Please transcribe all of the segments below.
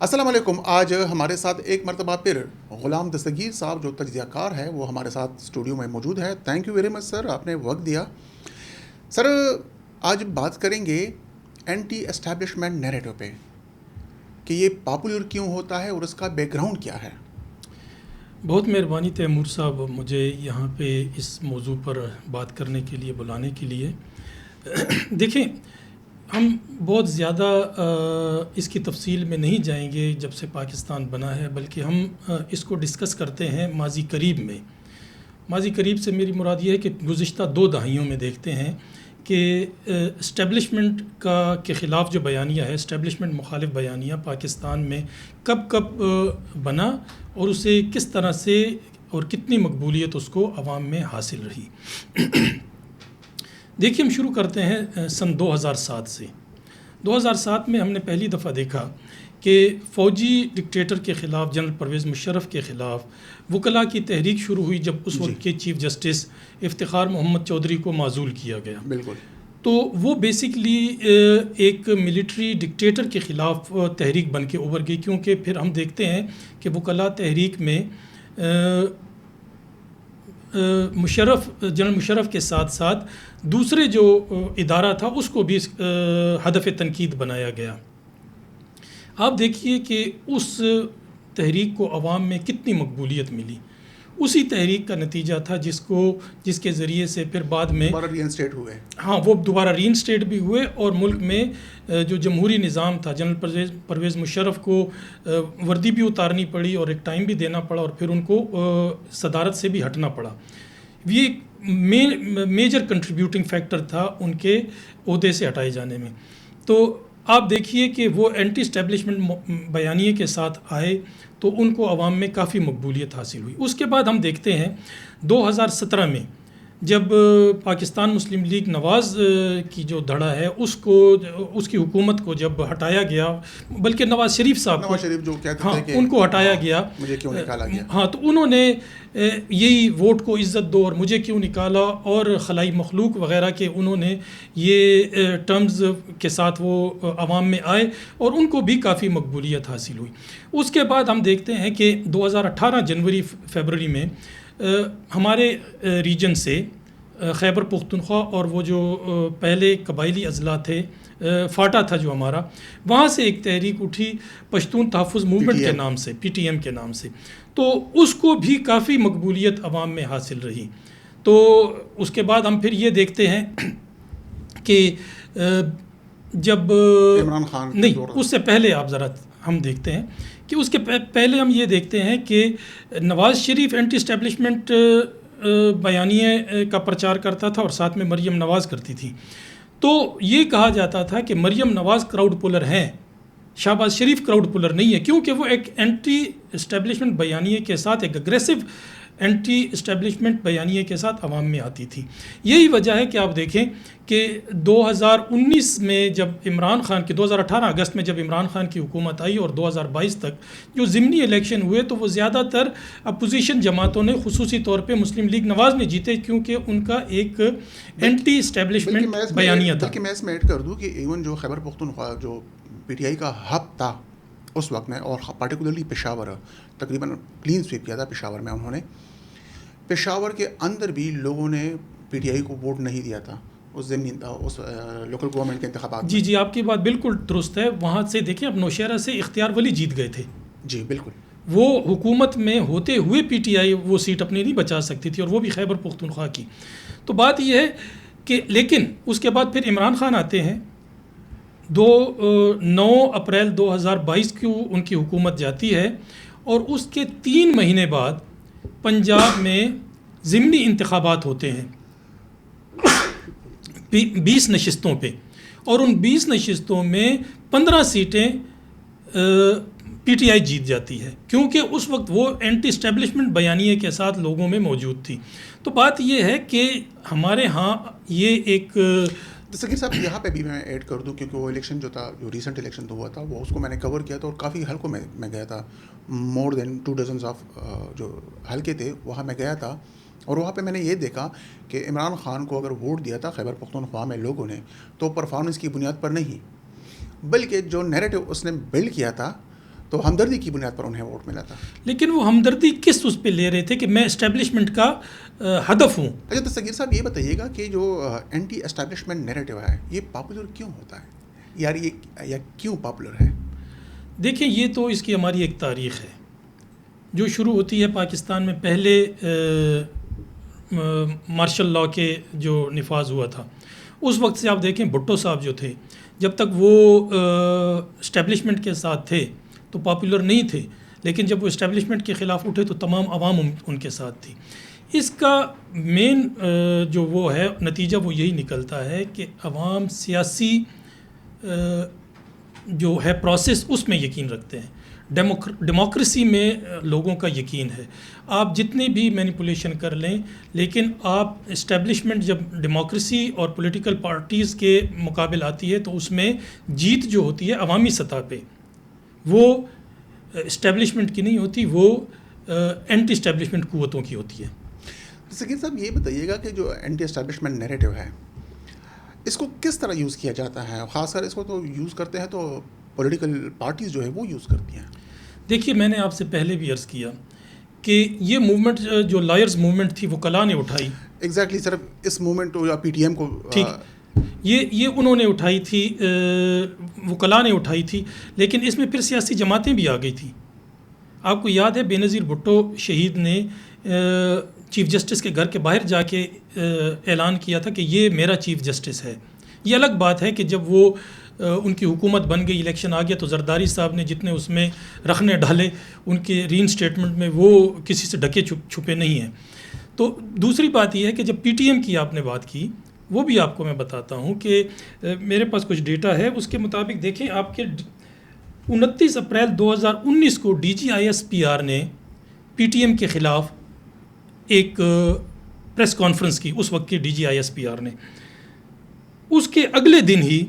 السلام علیکم. آج ہمارے ساتھ ایک مرتبہ پھر غلام دستگیر صاحب جو تجزیہ کار ہے وہ ہمارے ساتھ اسٹوڈیو میں موجود ہے. تھینک یو ویری مچ سر, آپ نے وقت دیا. سر آج بات کریں گے اینٹی اسٹیبلشمنٹ نیریٹو پہ کہ یہ پاپولر کیوں ہوتا ہے اور اس کا بیک گراؤنڈ کیا ہے. بہت مہربانی تیمور صاحب مجھے یہاں پہ اس موضوع پر بات کرنے کے لیے بلانے کے لیے. دیکھیں, ہم بہت زیادہ اس کی تفصیل میں نہیں جائیں گے جب سے پاکستان بنا ہے, بلکہ ہم اس کو ڈسکس کرتے ہیں ماضی قریب میں. ماضی قریب سے میری مراد یہ ہے کہ گزشتہ 2 دہائیوں میں دیکھتے ہیں کہ اسٹیبلشمنٹ کے خلاف جو بیانیہ ہے, اسٹیبلشمنٹ مخالف بیانیہ پاکستان میں کب کب بنا اور اسے کس طرح سے اور کتنی مقبولیت اس کو عوام میں حاصل رہی. دیکھیے, ہم شروع کرتے ہیں سن 2007 سے. 2007 میں ہم نے پہلی دفعہ دیکھا کہ فوجی ڈکٹیٹر کے خلاف, جنرل پرویز مشرف کے خلاف وکلاء کی تحریک شروع ہوئی جب اس وقت کے چیف جسٹس افتخار محمد چودھری کو معزول کیا گیا. بالکل. تو وہ بیسکلی ایک ملٹری ڈکٹیٹر کے خلاف تحریک بن کے ابھر گئی, کیونکہ پھر ہم دیکھتے ہیں کہ وکلاء تحریک میں جنرل مشرف کے ساتھ ساتھ دوسرے جو ادارہ تھا اس کو بھی ہدف تنقید بنایا گیا. آپ دیکھیے کہ اس تحریک کو عوام میں کتنی مقبولیت ملی. اسی تحریک کا نتیجہ تھا جس کے ذریعے سے پھر بعد میں ری انسٹیٹ ہوئے. ہاں, وہ دوبارہ ری انسٹیٹ بھی ہوئے اور ملک میں جو جمہوری نظام تھا, جنرل پرویز مشرف کو وردی بھی اتارنی پڑی اور ایک ٹائم بھی دینا پڑا اور پھر ان کو صدارت سے بھی ہٹنا پڑا. یہ میجر کنٹریبیوٹنگ فیکٹر تھا ان کے عہدے سے ہٹائے جانے میں. تو آپ دیکھیے کہ وہ اینٹی اسٹیبلشمنٹ بیانیے کے ساتھ آئے تو ان کو عوام میں کافی مقبولیت حاصل ہوئی. اس کے بعد ہم دیکھتے ہیں 2017 میں جب پاکستان مسلم لیگ نواز کی جو دھڑا ہے اس کی حکومت کو جب ہٹایا گیا, بلکہ نواز شریف صاحب ان کو ہٹایا گیا, مجھے کیوں نکالا گیا. ہاں, تو انہوں نے یہی ووٹ کو عزت دو اور مجھے کیوں نکالا اور خلائی مخلوق وغیرہ کے انہوں نے یہ ٹرمز کے ساتھ وہ عوام میں آئے اور ان کو بھی کافی مقبولیت حاصل ہوئی. اس کے بعد ہم دیکھتے ہیں کہ 2018 جنوری فیبرری میں ہمارے ریجن سے خیبر پختونخوا اور وہ جو پہلے قبائلی اضلاع تھے, فاٹا تھا جو ہمارا, وہاں سے ایک تحریک اٹھی پشتون تحفظ موومنٹ کے نام سے, پی ٹی ایم کے نام سے. تو اس کو بھی کافی مقبولیت عوام میں حاصل رہی. تو اس کے بعد ہم پھر یہ دیکھتے ہیں کہ جب عمران خان نہیں, اس سے پہلے آپ ذرا ہم دیکھتے ہیں کہ اس کے پہلے ہم یہ دیکھتے ہیں کہ نواز شریف اینٹی اسٹیبلشمنٹ بیانیے کا پرچار کرتا تھا اور ساتھ میں مریم نواز کرتی تھی. تو یہ کہا جاتا تھا کہ مریم نواز کراؤڈ پولر ہیں, شہباز شریف کراؤڈ پولر نہیں ہے, کیونکہ وہ ایک اینٹی اسٹیبلشمنٹ بیانیے کے ساتھ, ایک اگریسو اینٹی اسٹیبلشمنٹ بیانیے کے ساتھ عوام میں آتی تھی. یہی وجہ ہے کہ آپ دیکھیں کہ 2019 میں جب 2018 اگست میں جب عمران خان کی حکومت آئی اور 2022 تک جو ضمنی الیکشن ہوئے تو وہ زیادہ تر اپوزیشن جماعتوں نے, خصوصی طور پہ مسلم لیگ نواز نے جیتے, کیونکہ ان کا ایک اینٹی اسٹیبلشمنٹ بیانیہ تھا. بلکہ میں اس میں ایڈ کر دوں کہ ایون جو خیبر پختونخوا جو پی ٹی آئی کا ہب تھا اس وقت میں, اور پارٹیکولرلی پشاور تقریباً کلین سویپ کیا تھا پشاور میں انہوں نے. پشاور کے اندر بھی لوگوں نے پی ٹی آئی کو ووٹ نہیں دیا تھا اس لوکل گورنمنٹ کے انتخابات میں. جی, آپ کی بات بالکل درست ہے. وہاں سے دیکھیں, اب نوشہرہ سے اختیار ولی جیت گئے تھے. جی بالکل. وہ حکومت میں ہوتے ہوئے پی ٹی آئی وہ سیٹ اپنی نہیں بچا سکتی تھی, اور وہ بھی خیبر پختونخوا کی. تو بات یہ ہے کہ لیکن اس کے بعد پھر عمران خان آتے ہیں. 9 اپریل 2022 کو ان کی حکومت جاتی ہے اور اس کے 3 مہینے بعد پنجاب میں ضمنی انتخابات ہوتے ہیں 20 نشستوں پہ, اور ان 20 نشستوں میں 15 سیٹیں پی ٹی آئی جیت جاتی ہے, کیونکہ اس وقت وہ اینٹی اسٹیبلشمنٹ بیانیے کے ساتھ لوگوں میں موجود تھی. تو بات یہ ہے کہ ہمارے ہاں یہ ایک دستگیر صاحب یہاں پہ بھی میں ایڈ کر دوں, کیونکہ وہ الیکشن جو تھا, جو ریسنٹ الیکشن ہوا تھا, وہ اس کو میں نے کور کیا تھا اور کافی حلقوں میں گیا تھا. مور دین 2 ڈزنز آف جو حلقے تھے وہاں میں گیا تھا, اور وہاں پہ میں نے یہ دیکھا کہ عمران خان کو اگر ووٹ دیا تھا خیبر پختونخوا میں لوگوں نے, تو پرفارمنس کی بنیاد پر نہیں, بلکہ جو نیریٹو اس نے بلڈ کیا تھا تو ہمدردی کی بنیاد پر انہیں ووٹ ملا تھا. لیکن وہ ہمدردی کس اس پہ لے رہے تھے کہ میں اسٹیبلشمنٹ کا ہدف ہوں. اچھا دستگیر صاحب یہ بتائیے گا کہ جو اینٹی اسٹیبلشمنٹ نیریٹو ہے یہ پاپولر کیوں ہوتا ہے یار، یہ یا کیوں پاپولر ہے؟ دیکھیں یہ تو اس کی ہماری ایک تاریخ ہے جو شروع ہوتی ہے پاکستان میں پہلے مارشل لاء کے جو نفاذ ہوا تھا اس وقت سے آپ دیکھیں بھٹو صاحب جو تھے جب تک وہ اسٹیبلشمنٹ کے ساتھ تھے تو پاپولر نہیں تھے، لیکن جب وہ اسٹیبلشمنٹ کے خلاف اٹھے تو تمام عوام ان کے ساتھ تھی. اس کا مین جو وہ ہے نتیجہ وہ یہی نکلتا ہے کہ عوام سیاسی جو ہے پروسیس اس میں یقین رکھتے ہیں، ڈیموکریسی میں لوگوں کا یقین ہے. آپ جتنے بھی مینیپولیشن کر لیں لیکن آپ اسٹیبلشمنٹ جب ڈیموکریسی اور پولیٹیکل پارٹیز کے مقابل آتی ہے تو اس میں جیت جو ہوتی ہے عوامی سطح پہ وہ اسٹیبلشمنٹ کی نہیں ہوتی، وہ اینٹی اسٹیبلشمنٹ قوتوں کی ہوتی ہے. سکیر صاحب یہ بتائیے گا کہ جو اینٹی اسٹیبلشمنٹ نیریٹو ہے اس کو کس طرح یوز کیا جاتا ہے؟ خاص کر اس کو تو یوز کرتے ہیں تو پولیٹیکل پارٹیز جو ہے وہ یوز کرتی ہیں. دیکھیے میں نے آپ سے پہلے بھی عرض کیا کہ یہ موومنٹ جو لائرز موومنٹ تھی وہ کلا نے اٹھائی. ایگزیکٹلی صرف اس موومنٹ یا پی ٹی ایم کو ٹھیک یہ انہوں نے اٹھائی تھی، وکلاء نے اٹھائی تھی، لیکن اس میں پھر سیاسی جماعتیں بھی آ گئی تھیں. آپ کو یاد ہے بے نظیر بھٹو شہید نے چیف جسٹس کے گھر کے باہر جا کے اعلان کیا تھا کہ یہ میرا چیف جسٹس ہے. یہ الگ بات ہے کہ جب وہ ان کی حکومت بن گئی، الیکشن آ گیا تو زرداری صاحب نے جتنے اس میں رکھنے ڈالے ان کے ری انسٹیٹمنٹ میں وہ کسی سے ڈھکے چھپے نہیں ہیں. تو دوسری بات یہ ہے کہ جب پی ٹی ایم کی آپ نے بات کی وہ بھی آپ کو میں بتاتا ہوں کہ میرے پاس کچھ ڈیٹا ہے اس کے مطابق دیکھیں آپ کے 29 اپریل 2019 کو D G I S P R نے پی ٹی ایم کے خلاف ایک پریس کانفرنس کی، اس وقت کے D G I S P R نے. اس کے اگلے دن ہی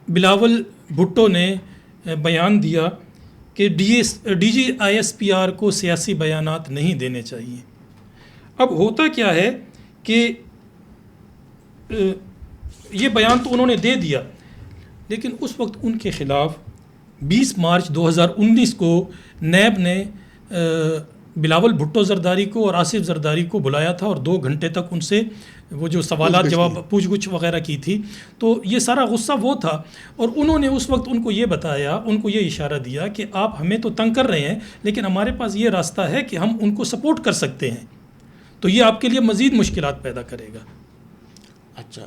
بلاول بھٹو نے بیان دیا کہ D G I S P R کو سیاسی بیانات نہیں دینے چاہیے. اب ہوتا کیا ہے کہ یہ بیان تو انہوں نے دے دیا لیکن اس وقت ان کے خلاف 20 مارچ 2019 کو نیب نے بلاول بھٹو زرداری کو اور آصف زرداری کو بلایا تھا اور 2 گھنٹے تک ان سے وہ جو سوالات جواب پوچھ گچھ وغیرہ کی تھی. تو یہ سارا غصہ وہ تھا اور انہوں نے اس وقت ان کو یہ بتایا، ان کو یہ اشارہ دیا کہ آپ ہمیں تو تنگ کر رہے ہیں لیکن ہمارے پاس یہ راستہ ہے کہ ہم ان کو سپورٹ کر سکتے ہیں، تو یہ آپ کے لیے مزید مشکلات پیدا کرے گا. اچھا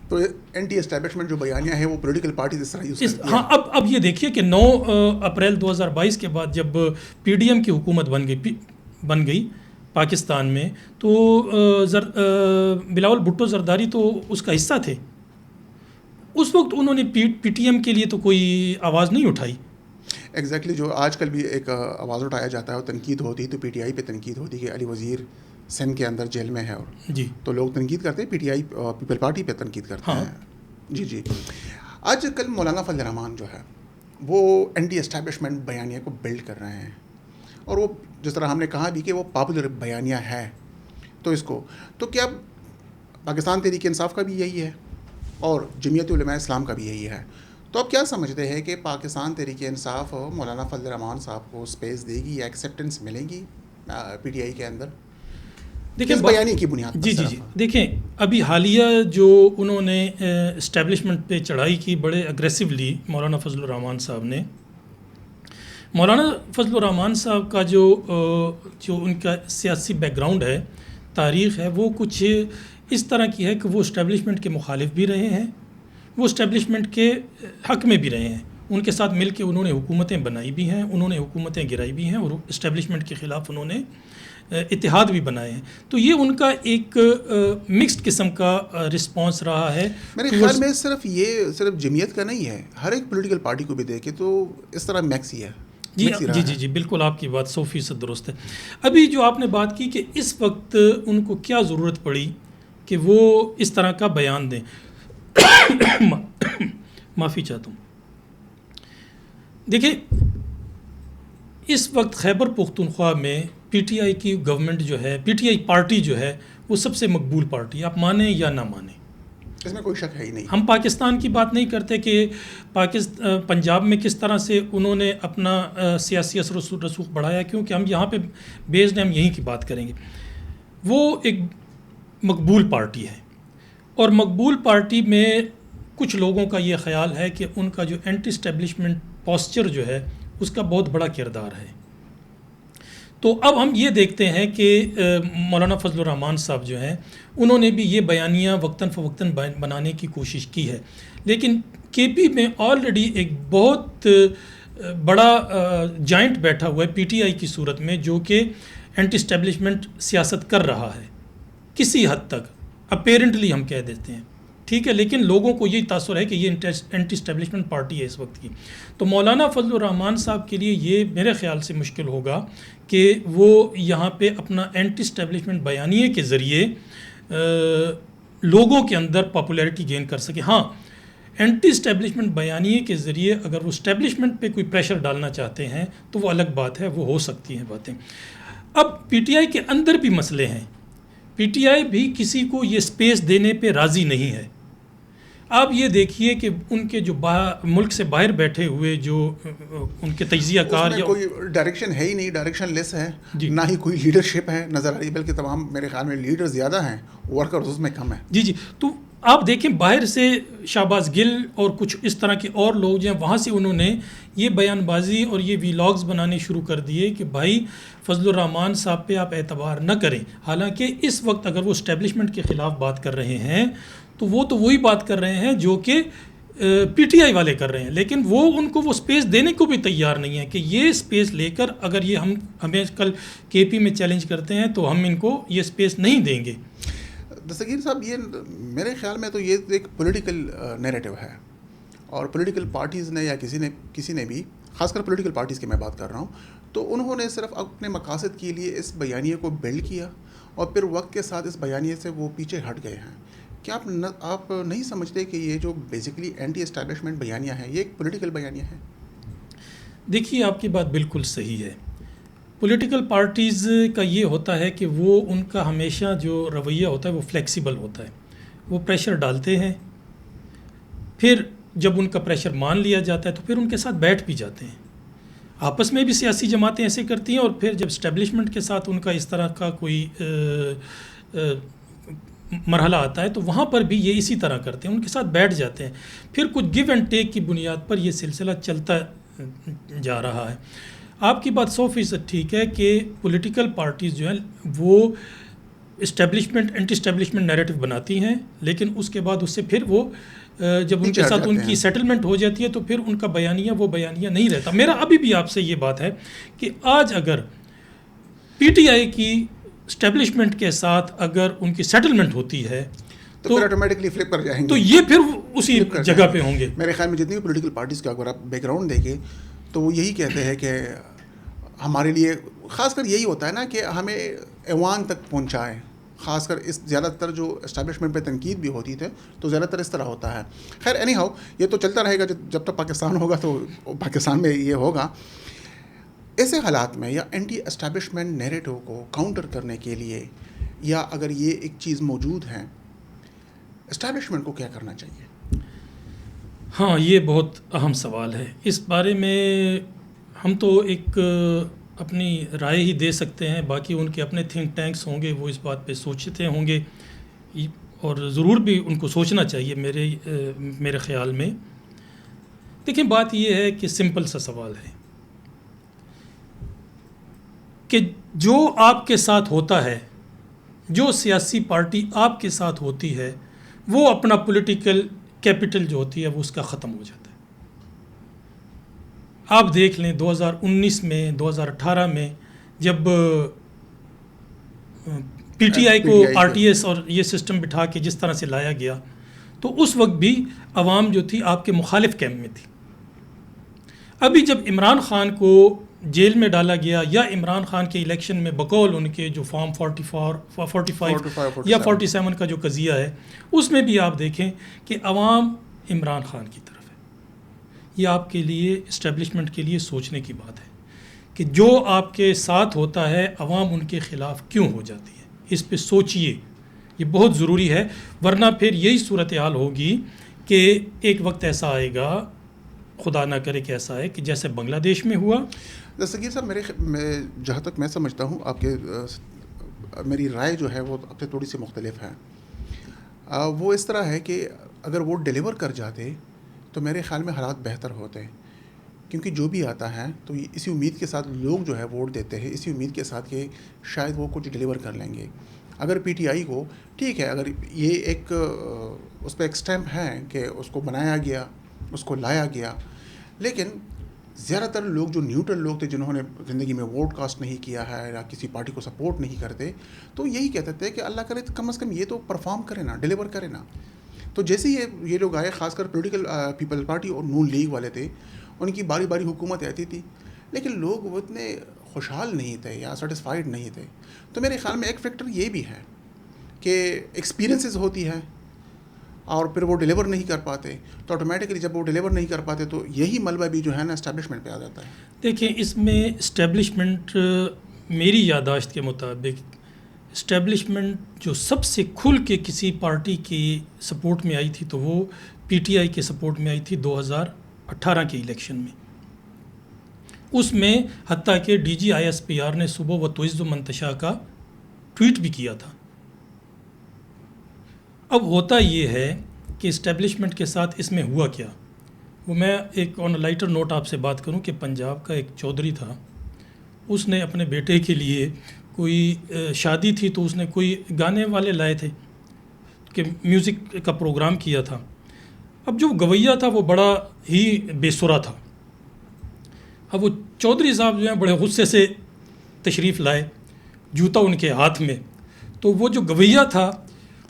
تو اینٹی اسٹیبلشمنٹ جو بیانیہ ہے وہ پولیٹیکل پارٹیز اس طرح یوز کرتی ہیں. ہاں اب یہ دیکھیے کہ 9 اپریل 2022 کے بعد جب پی ڈی ایم کی حکومت بن گئی پاکستان میں تو بلاول بھٹو زرداری تو اس کا حصہ تھے. اس وقت انہوں نے پی ٹی ایم کے لیے تو کوئی آواز نہیں اٹھائی. ایگزیکٹلی جو آج کل بھی ایک آواز اٹھایا جاتا ہے اور تنقید ہوتی تو پی ٹی آئی پہ تنقید ہوتی کہ علی وزیر سندھ کے اندر جیل میں ہے اور جی تو لوگ تنقید کرتے ہیں، P T I people party پہ تنقید کرتے ہیں. جی آج کل مولانا فضل الرحمان جو ہے وہ اینٹی اسٹیبلشمنٹ بیانیہ کو بلڈ کر رہے ہیں اور وہ جس طرح ہم نے کہا بھی کہ وہ پاپولر بیانیہ ہے تو اس کو تو کیا پاکستان تحریک انصاف کا بھی یہی ہے اور جمعیت علماء اسلام کا بھی یہی ہے، تو آپ کیا سمجھتے ہیں کہ پاکستان تحریک انصاف مولانا فضل الرحمان صاحب کو اسپیس دے گی یا ایکسیپٹنس ملے گی پی ٹی آئی کے اندر؟ دیکھیں بیانی کی بنیاد پر جی دیکھیں ابھی حالیہ جو انہوں نے اسٹیبلشمنٹ پہ چڑھائی کی بڑے اگریسولی مولانا فضل الرحمان صاحب نے. مولانا فضل الرحمان صاحب کا جو ان کا سیاسی بیک گراؤنڈ ہے، تاریخ ہے، وہ کچھ اس طرح کی ہے کہ وہ اسٹیبلشمنٹ کے مخالف بھی رہے ہیں، وہ اسٹیبلشمنٹ کے حق میں بھی رہے ہیں. ان کے ساتھ مل کے انہوں نے حکومتیں بنائی بھی ہیں، انہوں نے حکومتیں گرائی بھی ہیں اور اسٹیبلشمنٹ کے خلاف انہوں نے اتحاد بھی بنائے ہیں. تو یہ ان کا ایک مکسڈ قسم کا رسپانس رہا ہے. میرے خیال میں صرف جمعیت کا نہیں ہے، ہر ایک پولیٹیکل پارٹی کو بھی دیکھے تو اس طرح میکس ہی ہے. جی بالکل آپ کی بات 100% درست ہے. ابھی جو آپ نے بات کی کہ اس وقت ان کو کیا ضرورت پڑی کہ وہ اس طرح کا بیان دیں. معافی چاہتا ہوں. دیکھیں اس وقت خیبر پختونخوا میں پی ٹی آئی کی گورنمنٹ جو ہے، پی ٹی آئی پارٹی جو ہے وہ سب سے مقبول پارٹی ہے، آپ مانیں یا نہ مانیں. اس میں کوئی شک ہے ہی نہیں. ہم پاکستان کی بات نہیں کرتے کہ پنجاب میں کس طرح سے انہوں نے اپنا سیاسی اثر و رسوخ بڑھایا, کیونکہ ہم یہاں پہ بیسڈ ہیں, ہم یہیں کی بات کریں گے. وہ ایک مقبول پارٹی ہے, اور مقبول پارٹی میں کچھ لوگوں کا یہ خیال ہے کہ ان کا جو اینٹی اسٹیبلشمنٹ پوسچر جو ہے اس کا بہت بڑا کردار ہے. تو اب ہم یہ دیکھتے ہیں کہ مولانا فضل الرحمان صاحب جو ہیں انہوں نے بھی یہ بیانیہ وقتاً فوقتاً بنانے کی کوشش کی ہے, لیکن کے پی میں آلریڈی ایک بہت بڑا جائنٹ بیٹھا ہوا ہے پی ٹی آئی کی صورت میں, جو کہ اینٹی اسٹیبلشمنٹ سیاست کر رہا ہے کسی حد تک, اپیرنٹلی ہم کہہ دیتے ہیں, ٹھیک ہے, لیکن لوگوں کو یہی تاثر ہے کہ یہ اینٹی اسٹیبلشمنٹ پارٹی ہے اس وقت کی. تو مولانا فضل الرحمان صاحب کے لیے یہ میرے خیال سے مشکل ہوگا کہ وہ یہاں پہ اپنا اینٹی اسٹیبلشمنٹ بیانیے کے ذریعے لوگوں کے اندر پاپولیرٹی گین کر سکے. ہاں, اینٹی اسٹیبلشمنٹ بیانیے کے ذریعے اگر وہ اسٹیبلشمنٹ پہ کوئی پریشر ڈالنا چاہتے ہیں تو وہ الگ بات ہے, وہ ہو سکتی ہیں باتیں. اب پی ٹی آئی کے اندر بھی مسئلے ہیں, پی ٹی آئی بھی کسی کو یہ سپیس دینے پہ راضی نہیں ہے. آپ یہ دیکھیے کہ ان کے جو ملک سے باہر بیٹھے ہوئے جو ان کے تجزیہ کار, یا کوئی ڈائریکشن ہے ہی نہیں, ڈائریکشن لیس ہے, نہ ہی کوئی لیڈرشپ ہے نظر آ رہی, بلکہ تمام میرے خیال میں لیڈر زیادہ ہیں, ورکرز اس میں کم ہیں. جی. تو آپ دیکھیں باہر سے شہباز گل اور کچھ اس طرح کے اور لوگ جو ہیں وہاں سے انہوں نے یہ بیان بازی اور یہ ویلاگز بنانے شروع کر دیے کہ بھائی فضل الرحمان صاحب پہ آپ اعتبار نہ کریں. حالانکہ اس وقت اگر وہ اسٹیبلشمنٹ کے خلاف بات کر رہے ہیں تو وہ وہی بات کر رہے ہیں جو کہ پی ٹی آئی والے کر رہے ہیں, لیکن وہ ان کو وہ سپیس دینے کو بھی تیار نہیں ہے کہ یہ سپیس لے کر اگر یہ ہمیں کل کے پی میں چیلنج کرتے ہیں تو ہم ان کو یہ سپیس نہیں دیں گے. دستگیر صاحب, یہ میرے خیال میں تو یہ ایک پولیٹیکل نیریٹو ہے, اور پولیٹیکل پارٹیز نے یا کسی نے بھی, خاص کر پولیٹیکل پارٹیز کی میں بات کر رہا ہوں, تو انہوں نے صرف اپنے مقاصد کے لیے اس بیانیے کو بلڈ کیا اور پھر وقت کے ساتھ اس بیانیے سے وہ پیچھے ہٹ گئے ہیں. کیا آپ نہیں سمجھتے کہ یہ جو بیسیکلی اینٹی اسٹیبلشمنٹ بیانیہ ہے یہ ایک پولیٹیکل بیانیہ ہے؟ دیکھیے, آپ کی بات بالکل صحیح ہے. پولیٹیکل پارٹیز کا یہ ہوتا ہے کہ وہ ان کا ہمیشہ جو رویہ ہوتا ہے وہ فلیکسیبل ہوتا ہے. وہ پریشر ڈالتے ہیں, پھر جب ان کا پریشر مان لیا جاتا ہے تو پھر ان کے ساتھ بیٹھ بھی جاتے ہیں. آپس میں بھی سیاسی جماعتیں ایسے کرتی ہیں, اور پھر جب اسٹیبلشمنٹ کے ساتھ ان کا اس طرح کا کوئی مرحلہ آتا ہے تو وہاں پر بھی یہ اسی طرح کرتے ہیں, ان کے ساتھ بیٹھ جاتے ہیں. پھر کچھ گیو اینڈ ٹیک کی بنیاد پر یہ سلسلہ چلتا جا رہا ہے. آپ کی بات 100% ٹھیک ہے کہ پولیٹیکل پارٹیز جو ہیں وہ اینٹی اسٹیبلشمنٹ نیریٹو بناتی ہیں, لیکن اس کے بعد اس سے پھر وہ جب ان کے ساتھ ان کی سیٹلمنٹ ہو جاتی ہے تو پھر ان کا بیانیہ وہ بیانیہ نہیں رہتا. میرا ابھی بھی آپ سے یہ بات ہے کہ آج اگر پی ٹی آئی کی اسٹیبلشمنٹ کے ساتھ اگر ان کی سیٹلمنٹ ہوتی ہے تو آٹومیٹکلی فلپ کر جائیں گے, تو یہ پھر اسی جگہ پہ ہوں گے. میرے خیال میں جتنی بھی پولیٹیکل پارٹیز کا اگر آپ بیک گراؤنڈ دیکھیں تو وہ یہی کہتے ہیں کہ ہمارے لیے خاص کر یہی ہوتا ہے نا کہ ہمیں ایوان تک پہنچائیں. خاص کر اس زیادہ تر جو اسٹیبلشمنٹ پہ تنقید بھی ہوتی تھے تو زیادہ تر اس طرح ہوتا ہے. خیر اینی ہاؤ, یہ تو چلتا رہے گا, جب تک پاکستان ہوگا تو پاکستان میں یہ ہوگا. ایسے حالات میں یا اینٹی اسٹیبلشمنٹ نیریٹو کو کاؤنٹر کرنے کے لیے, یا اگر یہ ایک چیز موجود ہے, اسٹیبلشمنٹ کو کیا کرنا چاہیے؟ ہاں, یہ بہت اہم سوال ہے. اس بارے میں ہم تو ایک اپنی رائے ہی دے سکتے ہیں, باقی ان کے اپنے تھنک ٹینکس ہوں گے, وہ اس بات پہ سوچتے ہوں گے, اور ضرور بھی ان کو سوچنا چاہیے میرے خیال میں. دیکھیں, بات یہ ہے کہ سمپل سا سوال ہے کہ جو آپ کے ساتھ ہوتا ہے, جو سیاسی پارٹی آپ کے ساتھ ہوتی ہے, وہ اپنا پولیٹیکل کیپٹل جو ہوتی ہے وہ اس کا ختم ہو جاتا ہے. آپ دیکھ لیں 2019 میں 2018 میں جب پی ٹی آئی کو آر ٹی ایس اور یہ سسٹم بٹھا کے جس طرح سے لایا گیا, تو اس وقت بھی عوام جو تھی آپ کے مخالف کیمپ میں تھی. ابھی جب عمران خان کو جیل میں ڈالا گیا, یا عمران خان کے الیکشن میں بقول ان کے جو فارم 45 یا 47 کا جو قضیہ ہے, اس میں بھی آپ دیکھیں کہ عوام عمران خان کی طرف ہے. یہ آپ کے لیے اسٹیبلشمنٹ کے لیے سوچنے کی بات ہے کہ جو آپ کے ساتھ ہوتا ہے عوام ان کے خلاف کیوں ہو جاتی ہے. اس پہ سوچئے یہ بہت ضروری ہے، ورنہ پھر یہی صورتحال ہوگی کہ ایک وقت ایسا آئے گا، خدا نہ کرے کہ ایسا ہے، کہ جیسے بنگلہ دیش میں ہوا. دستگیر صاحب جہاں تک میں سمجھتا ہوں آپ کے میری رائے جو ہے وہ اب سے تھوڑی سی مختلف ہے. وہ اس طرح ہے کہ اگر وہ ڈیلیور کر جاتے تو میرے خیال میں حالات بہتر ہوتے، کیونکہ جو بھی آتا ہے تو اسی امید کے ساتھ لوگ جو ہے ووٹ دیتے ہیں، اسی امید کے ساتھ کہ شاید وہ کچھ ڈیلیور کر لیں گے. اگر پی ٹی آئی کو ٹھیک ہے، اگر یہ ایک اس پہ ایک اسٹیمپ ہے کہ اس کو بنایا گیا، اس کو لایا گیا، لیکن زیادہ تر لوگ جو نیوٹرل لوگ تھے، جنہوں نے زندگی میں ووٹ کاسٹ نہیں کیا ہے یا کسی پارٹی کو سپورٹ نہیں کرتے، تو یہی کہتے تھے کہ اللہ کرے کم از کم یہ تو پرفارم کرے نا، ڈیلیور کرے نا. تو جیسے یہ لوگ آئے، خاص کر پولیٹیکل پیپل پارٹی اور نون لیگ والے تھے، ان کی باری باری حکومت آتی تھی، لیکن لوگ وہ اتنے خوشحال نہیں تھے یا سیٹسفائیڈ نہیں تھے. تو میرے خیال میں ایک فیکٹر یہ بھی ہے کہ ایکسپیرینسز ہوتی ہے اور پھر وہ ڈیلیور نہیں کر پاتے، تو آٹومیٹکلی جب وہ ڈیلیور نہیں کر پاتے تو یہی ملبہ بھی جو ہے نا اسٹیبلشمنٹ پہ آ جاتا ہے. دیکھیں، اس میں اسٹیبلشمنٹ میری یادداشت کے مطابق اسٹیبلشمنٹ جو سب سے کھل کے کسی پارٹی کی سپورٹ میں آئی تھی تو وہ پی ٹی آئی کے سپورٹ میں آئی تھی 2018 کے الیکشن میں. اس میں حتیٰ کہ D G I S P R نے صبح و تعز و منتشا کا ٹویٹ بھی کیا تھا. اب ہوتا یہ ہے کہ اسٹیبلشمنٹ کے ساتھ اس میں ہوا کیا. وہ میں ایک آن لائٹر نوٹ آپ سے بات کروں کہ پنجاب کا ایک چودھری تھا، اس نے اپنے بیٹے کے لیے کوئی شادی تھی تو اس نے کوئی گانے والے لائے تھے کہ میوزک کا پروگرام کیا تھا. اب جو گویا تھا وہ بڑا ہی بے سرا تھا. اب وہ چودھری صاحب جو ہیں بڑے غصے سے تشریف لائے، جوتا ان کے ہاتھ میں، تو وہ جو گویا تھا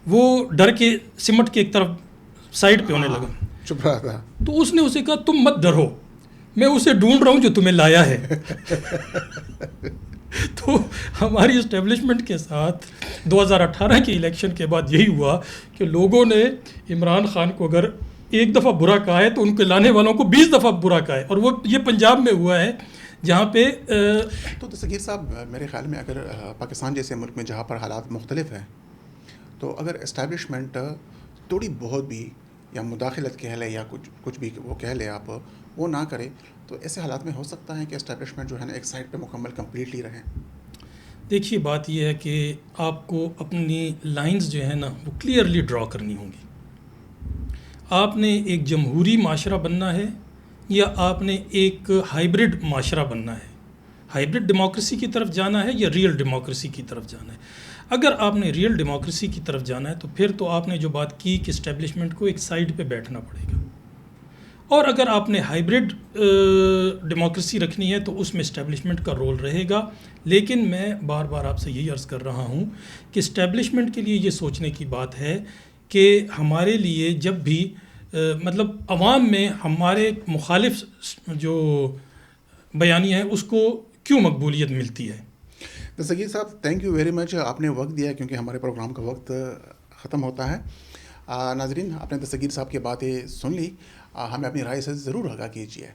وہ ڈر کے سمٹ کے ایک طرف سائڈ پہ ہونے لگا، چپ رہا تھا. تو اس نے اسے کہا تم مت ڈرو، میں اسے ڈھونڈ رہا ہوں جو تمہیں لایا ہے. تو ہماری اسٹیبلشمنٹ کے ساتھ 2018 کے الیکشن کے بعد یہی ہوا کہ لوگوں نے عمران خان کو اگر ایک دفعہ برا کہا ہے تو ان کے لانے والوں کو 20 دفعہ برا کہا ہے، اور وہ یہ پنجاب میں ہوا ہے جہاں پہ تو دستگیر صاحب میرے خیال میں اگر پاکستان جیسے ملک میں جہاں پر حالات مختلف ہیں، تو اگر اسٹیبلشمنٹ تھوڑی بہت بھی یا مداخلت کہہ لے یا کچھ بھی وہ کہہ لے آپ، وہ نہ کرے، تو ایسے حالات میں ہو سکتا ہے کہ اسٹیبلشمنٹ جو ہے نا ایک سائڈ پہ مکمل کمپلیٹلی رہے. دیکھیے بات یہ ہے کہ آپ کو اپنی لائنز جو ہے نا وہ کلیئرلی ڈرا کرنی ہوں گی. آپ نے ایک جمہوری معاشرہ بننا ہے یا آپ نے ایک ہائیبرڈ معاشرہ بننا ہے، ہائیبرڈ ڈیموکریسی کی طرف جانا ہے یا ریئل ڈیموکریسی کی طرف جانا ہے. اگر آپ نے ریئل ڈیموکریسی کی طرف جانا ہے تو پھر تو آپ نے جو بات کی کہ اسٹیبلشمنٹ کو ایک سائڈ پہ بیٹھنا پڑے گا، اور اگر آپ نے ہائیبرڈ ڈیموکریسی رکھنی ہے تو اس میں اسٹیبلشمنٹ کا رول رہے گا. لیکن میں بار بار آپ سے یہی عرض کر رہا ہوں کہ اسٹیبلشمنٹ کے لیے یہ سوچنے کی بات ہے کہ ہمارے لیے جب بھی مطلب عوام میں ہمارے مخالف جو بیانیہ ہے اس کو کیوں مقبولیت ملتی ہے. دستگیر صاحب تھینک یو ویری مچ، آپ نے وقت دیا کیونکہ ہمارے پروگرام کا وقت ختم ہوتا ہے. ناظرین، آپ نے دستگیر صاحب کی باتیں سن لی، ہمیں اپنی رائے سے ضرور آگاہ کیجیے.